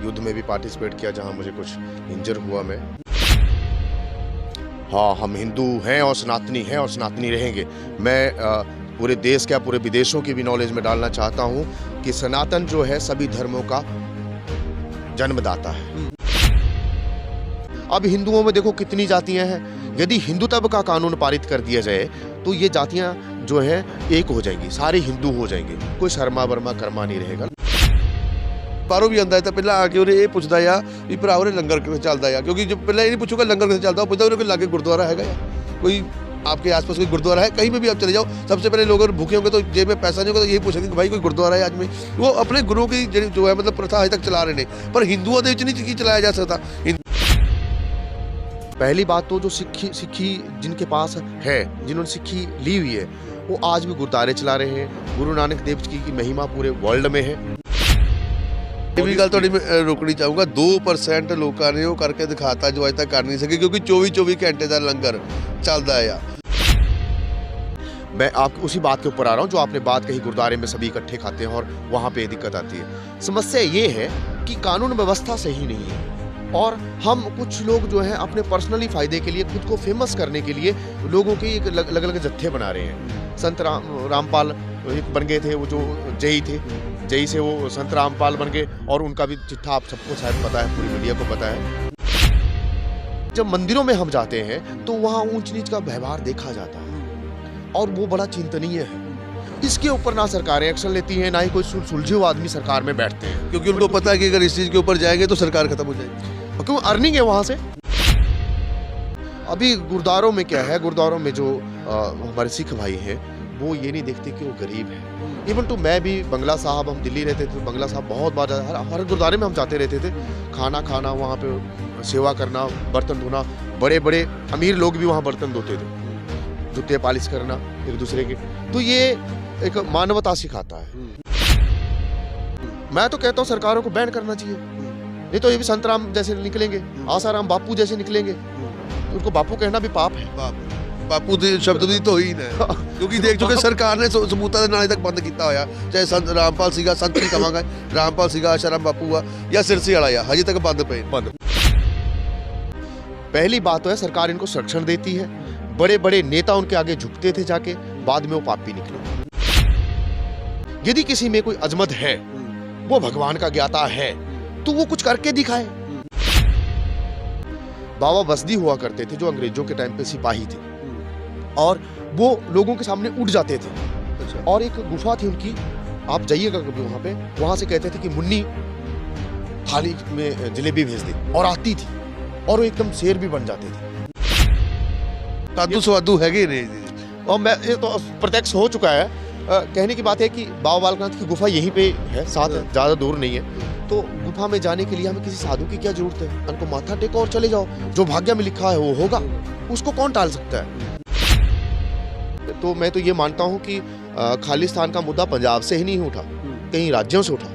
युद्ध में भी पार्टिसिपेट किया जहां मुझे कुछ इंजर हुआ मैं। हाँ, हम हिंदू हैं और सनातनी रहेंगे। मैं पूरे देश क्या पूरे विदेशों की भी नॉलेज में डालना चाहता हूं कि सनातन जो है सभी धर्मों का जन्मदाता है। अब हिंदुओं में देखो कितनी जातियां हैं। यदि हिंदुत्व का कानून पारित कर दिया जाए तो ये जातियां जो है एक हो जाएंगी, सारे हिंदू हो जाएंगे, कोई शर्मा वर्मा कर्मा नहीं रहेगा। ਬਾਹਰੋਂ ਵੀ ਆਉਂਦਾ ਹੈ ਤਾਂ ਪਹਿਲਾਂ ਆ ਕੇ ਉਹਨੇ ਇਹ ਪੁੱਛਦਾ ਆ ਵੀ ਭਰਾ ਉਹਨੇ ਲੰਗਰ ਕਿਵੇਂ ਚੱਲਦਾ ਆ, ਕਿਉਂਕਿ ਜੋ ਪਹਿਲਾਂ ਇਹ ਨਹੀਂ ਪੁੱਛੂਗਾ ਲੰਗਰ ਕਿਵੇਂ ਚੱਲਦਾ, ਉਹ ਪੁੱਛਦਾ ਉਹਨੇ ਕੋਈ ਲਾਗੇ गुरुद्वारा है कोई आपके आसपास कोई गुरुद्वारा है, कहीं पे भी आप चले जाओ सबसे पहले लोग अगर भूखे होंगे तो जेब में पैसा नहीं होगा तो यही पूछेंगे कि भाई कोई गुरुद्वारा है आज में। वो अपने गुरुओं की जो है मतलब प्रथा आज तक चला रहे हैं, पर हिंदुओं के नहीं चलाया जा सकता। पहली बात तो जो सिक्खी जिनके पास है, जिन्होंने सिक्खी ली हुई है, वो आज भी गुरुद्वारे चला रहे हैं। गुरु नानक देव जी की महिमा पूरे वर्ल्ड में है। ਇਹ ਵੀ ਗੱਲ ਤੁਹਾਡੀ ਮੈਂ ਰੋਕਣੀ ਚਾਹੂੰਗਾ, 2% ਲੋਕਾਂ ਨੇ ਉਹ ਕਰਕੇ ਦਿਖਾਤਾ ਜੋ ਅੱਜ ਤੱਕ ਕਰ नहीं सके, क्योंकि 24 घंटे का लंगर चलता है। मैं आपको उसी बात के ऊपर आ रहा हूँ जो आपने बात कही, गुरुद्वारे में सभी इकट्ठे खाते हैं और वहाँ पे दिक्कत आती है। समस्या ये है कि कानून व्यवस्था सही नहीं है और हम कुछ लोग जो हैं अपने पर्सनली फायदे के लिए, खुद को फेमस करने के लिए लोगों के अलग अलग जत्थे बना रहे हैं। संत रामपाल एक बन गए थे, वो जो जई थे, जई से वो संत रामपाल बन गए और उनका भी चिट्ठा आप सबको शायद पता है, पूरी मीडिया को पता है। जब मंदिरों में हम जाते हैं तो वहाँ ऊंच नीच का व्यवहार देखा जाता है और वो बड़ा चिंतनीय है। इसके ऊपर ना सरकारें एक्शन लेती हैं, ना ही कोई सुलझे हुए आदमी सरकार में बैठते हैं, क्योंकि उनको पता है कि अगर इस चीज़ के ऊपर जाएंगे तो सरकार खत्म हो जाएगी, क्यों अर्निंग है वहाँ से। अभी गुरुद्वारों में क्या है, गुरुद्वारों में जो हमारे सिख भाई हैं वो ये नहीं देखते कि वो गरीब है। इवन तो मैं भी बंगला साहब, हम दिल्ली रहते थे, बंगला साहब बहुत बार हर गुरुद्वारे में हम जाते रहते थे, खाना खाना, वहाँ पे सेवा करना, बर्तन धोना, बड़े बड़े अमीर लोग भी वहाँ बर्तन धोते थे, जूते पालिश करना एक दूसरे के। तो ये एक मानवता सिखाता है। मैं तो कहता हूँ सरकारों को बैन करना चाहिए, नहीं तो ये भी संतराम जैसे निकलेंगे, आसाराम बापू जैसे निकलेंगे, उनको बापू कहना भी पाप है। ਬਾਪੂ ਦੇ ਸ਼ਬਦ ਦੀ ਤੋਂ ਹੀ ਨੇ, ਕਿਉਂਕਿ ਦੇਖ ਚੁੱਕੇ ਸਰਕਾਰ ਨੇ ਸਬੂਤਾਂ ਦੇ ਨਾਲ ਤੱਕ ਬੰਦ ਕੀਤਾ ਹੋਇਆ, ਚਾਹੇ ਸੰਤ ਰਾਮਪਾਲ ਸੀਗਾ, ਸੰਤ ਨਹੀਂ ਕਹਾਂਗਾ, ਰਾਮਪਾਲ ਸੀਗਾ, आसाराम बापू ਆ ਜਾਂ सिरसी वाला ਆ, हजे तक बंद पे बंद। पहली बात तो है सरकार इनको संरक्षण देती है, बड़े बड़े नेता उनके आगे झुकते थे जाके, बाद में वो पापी निकले। यदि किसी में कोई अजमत है, वो भगवान का ज्ञाता है, तो वो कुछ करके दिखाए। बाबा बसदी हुआ करते थे जो अंग्रेजों के टाइम पे सिपाही थे और वो लोगों के सामने उठ जाते थे। और एक गुफा थी उनकी, आप जाइएगा कभी वहाँ पे, वहाँ से कहते थे कि मुन्नी थाली में जलेबी भेज दे, और आती थी और वो एकदम शेर भी बन जाते थे। साधु स्वादु हैगे ने, और मैं ये तो प्रत्यक्ष हो चुका है। कहने की बात है कि बाबा बालकनाथ की गुफा यहीं पे है, साथ ज़्यादा दूर नहीं है। तो गुफा में जाने के लिए हमें किसी साधु की क्या जरूरत है, उनको माथा टेको और चले जाओ, जो भाग्य में लिखा है वो होगा, उसको कौन टाल सकता है। तो मैं तो ये मानता हूँ कि खालिस्तान का मुद्दा पंजाब से ही नहीं उठा, कई राज्यों से उठा।